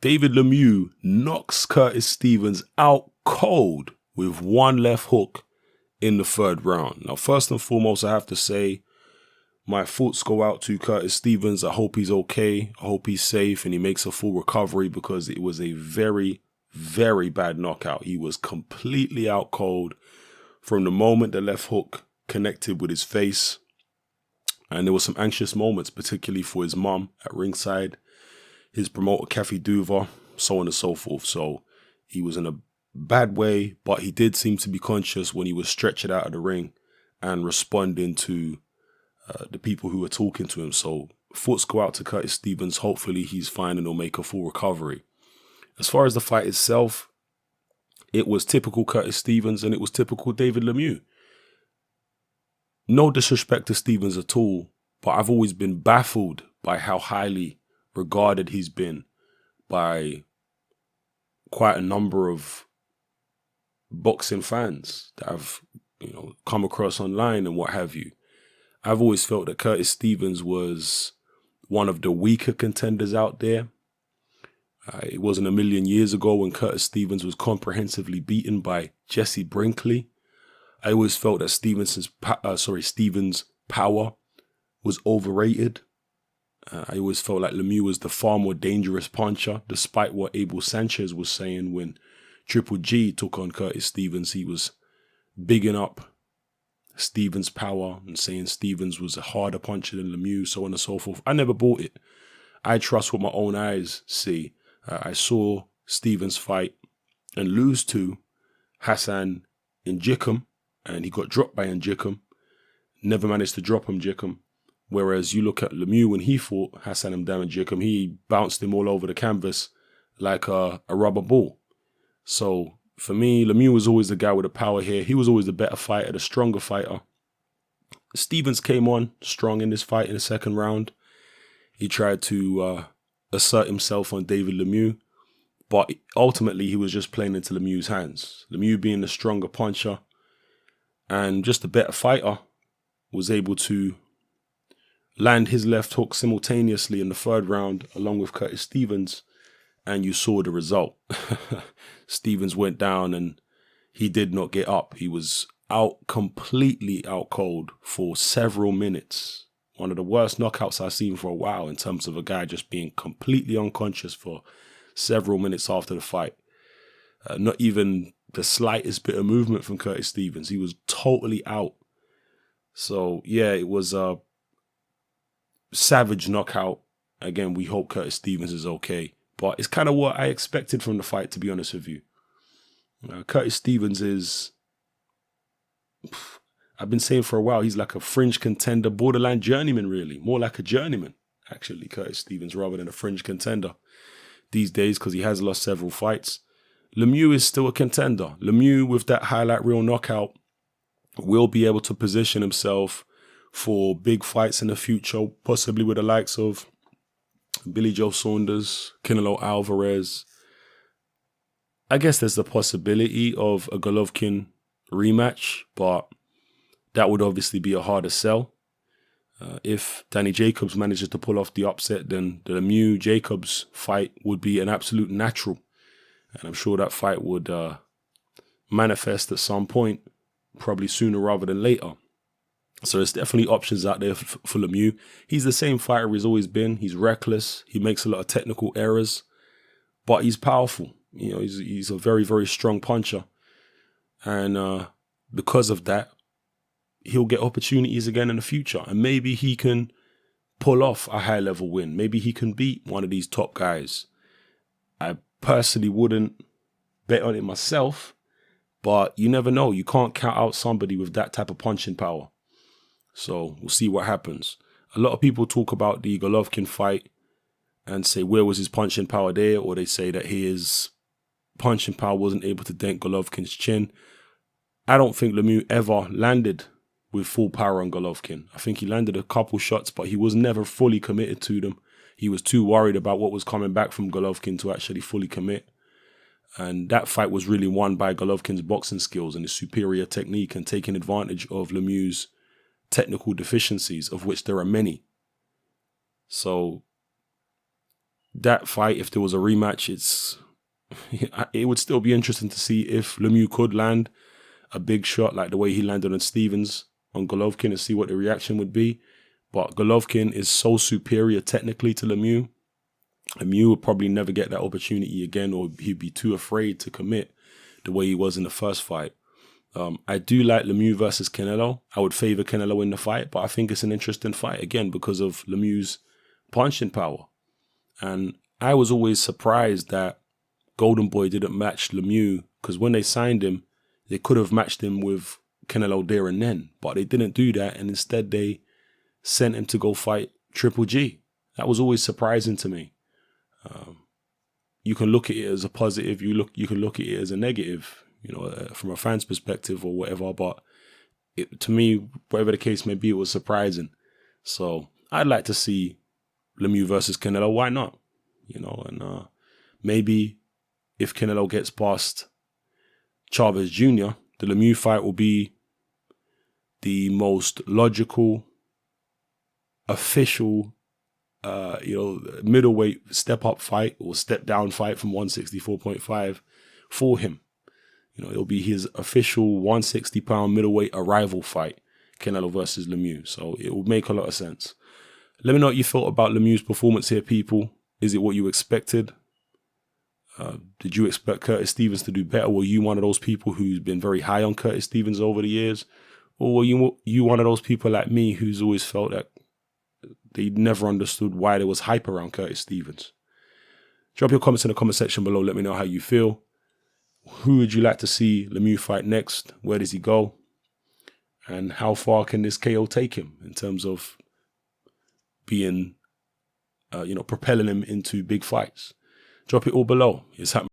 David Lemieux knocks Curtis Stevens out cold with one left hook in the third round. Now, first and foremost, I have to say my thoughts go out to Curtis Stevens. I hope he's okay. I hope he's safe and he makes a full recovery, because it was a very, very bad knockout. He was completely out cold from the moment the left hook connected with his face. And there were some anxious moments, particularly for his mum at ringside, his promoter, Kathy Duva, so on and so forth. So he was in a bad way, but he did seem to be conscious when he was stretching out of the ring and responding to the people who were talking to him. So thoughts go out to Curtis Stevens. Hopefully he's fine and he'll make a full recovery. As far as the fight itself, it was typical Curtis Stevens and it was typical David Lemieux. No disrespect to Stevens at all, but I've always been baffled by how highly regarded he's been by quite a number of boxing fans that I've come across online and what have you. I've always felt that Curtis Stevens was one of the weaker contenders out there. It wasn't a million years ago when Curtis Stevens was comprehensively beaten by Jesse Brinkley. I always felt that Stevens' power was overrated. I always felt like Lemieux was the far more dangerous puncher, despite what Abel Sanchez was saying when Triple G took on Curtis Stevens. He was bigging up Stevens' power and saying Stevens was a harder puncher than Lemieux, so on and so forth. I never bought it. I trust what my own eyes see. I saw Stevens fight and lose to Hassan Njikam, and he got dropped by Njikam. Never managed to drop him, Njikam. Whereas you look at Lemieux when he fought Hassan Njikam, he bounced him all over the canvas like a rubber ball. So for me, Lemieux was always the guy with the power here. He was always the better fighter, the stronger fighter. Stevens came on strong in this fight in the second round. He tried to assert himself on David Lemieux, but ultimately he was just playing into Lemieux's hands. Lemieux, being the stronger puncher and just a better fighter, was able to land his left hook simultaneously in the third round along with Curtis Stevens, and you saw the result. Stevens went down and he did not get up. He was completely out cold for several minutes. One of the worst knockouts I've seen for a while in terms of a guy just being completely unconscious for several minutes after the fight. Not even the slightest bit of movement from Curtis Stevens. He was totally out. So yeah, it was a savage knockout. Again, we hope Curtis Stevens is okay. But it's kind of what I expected from the fight, to be honest with you. Curtis Stevens is, I've been saying for a while, he's like a fringe contender, borderline journeyman, really. More like a journeyman, actually, Curtis Stevens, rather than a fringe contender these days, because he has lost several fights. Lemieux is still a contender. Lemieux, with that highlight reel knockout, will be able to position himself for big fights in the future, possibly with the likes of Billy Joe Saunders, Canelo Alvarez. I guess there's the possibility of a Golovkin rematch, but that would obviously be a harder sell. If Danny Jacobs manages to pull off the upset, then the Lemieux-Jacobs fight would be an absolute natural. And I'm sure that fight would manifest at some point, probably sooner rather than later. So there's definitely options out there for Lemieux. He's the same fighter he's always been. He's reckless. He makes a lot of technical errors, but he's powerful. He's a very, very strong puncher. And because of that, he'll get opportunities again in the future. And maybe he can pull off a high-level win. Maybe he can beat one of these top guys. I personally wouldn't bet on it myself, but you never know. You can't count out somebody with that type of punching power. So we'll see what happens. A lot of people talk about the Golovkin fight and say, where was his punching power there? Or they say that his punching power wasn't able to dent Golovkin's chin. I don't think Lemieux ever landed with full power on Golovkin. I think he landed a couple shots, but he was never fully committed to them. He was too worried about what was coming back from Golovkin to actually fully commit. And that fight was really won by Golovkin's boxing skills and his superior technique and taking advantage of Lemieux's technical deficiencies, of which there are many. So that fight, if there was a rematch, it would still be interesting to see if Lemieux could land a big shot like the way he landed on Stevens on Golovkin and see what the reaction would be. But Golovkin is so superior technically to Lemieux. Lemieux would probably never get that opportunity again, or he'd be too afraid to commit the way he was in the first fight. I do like Lemieux versus Canelo. I would favor Canelo in the fight, but I think it's an interesting fight, again, because of Lemieux's punching power. And I was always surprised that Golden Boy didn't match Lemieux, because when they signed him, they could have matched him with Canelo there and then, but they didn't do that, and instead they sent him to go fight Triple G. That was always surprising to me. You can look at it as a positive, you can look at it as a negative, from a fan's perspective or whatever, but to me, whatever the case may be, it was surprising. So I'd like to see Lemieux versus Canelo. Why not? And maybe if Canelo gets past Chavez Jr., the Lemieux fight will be the most logical, official, middleweight step-up fight or step-down fight from 164.5 for him. It'll be his official 160-pound middleweight arrival fight, Canelo versus Lemieux. So it will make a lot of sense. Let me know what you thought about Lemieux's performance here, people. Is it what you expected? Did you expect Curtis Stevens to do better? Were you one of those people who's been very high on Curtis Stevens over the years? Or were you one of those people like me who's always felt that they never understood why there was hype around Curtis Stevens? Drop your comments in the comment section below. Let me know how you feel. Who would you like to see Lemieux fight next? Where does he go? And how far can this KO take him in terms of being, propelling him into big fights? Drop it all below. It's happening.